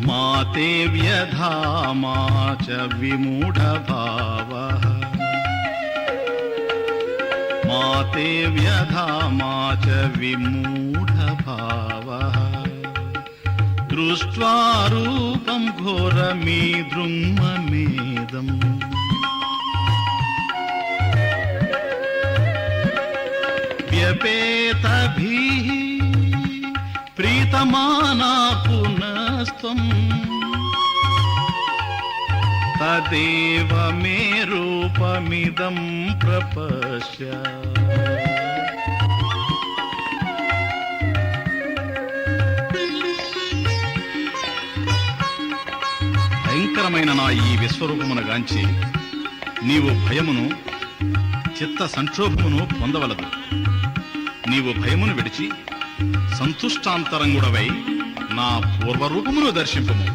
మాతే వ్యధామా చ విమూఢభావః మాతే వ్యధామా చ విమూఢభావః దృష్ట్వా రూపం ఘోరమీదృంమమేదం వ్యపేతభిః ప్రీతమానా పునస్త్వం తదేవ మే రూపమిదం ప్రపశ్య. భయంకరమైన నా ఈ విశ్వరూపమును గాంచి నీవు భయమును చిత్త సంక్షోభమును పొందవలదు. నీవు భయమును విడిచి సంతుష్టాంతరంగుడవై నా పూర్వరూపమును దర్శింపుము.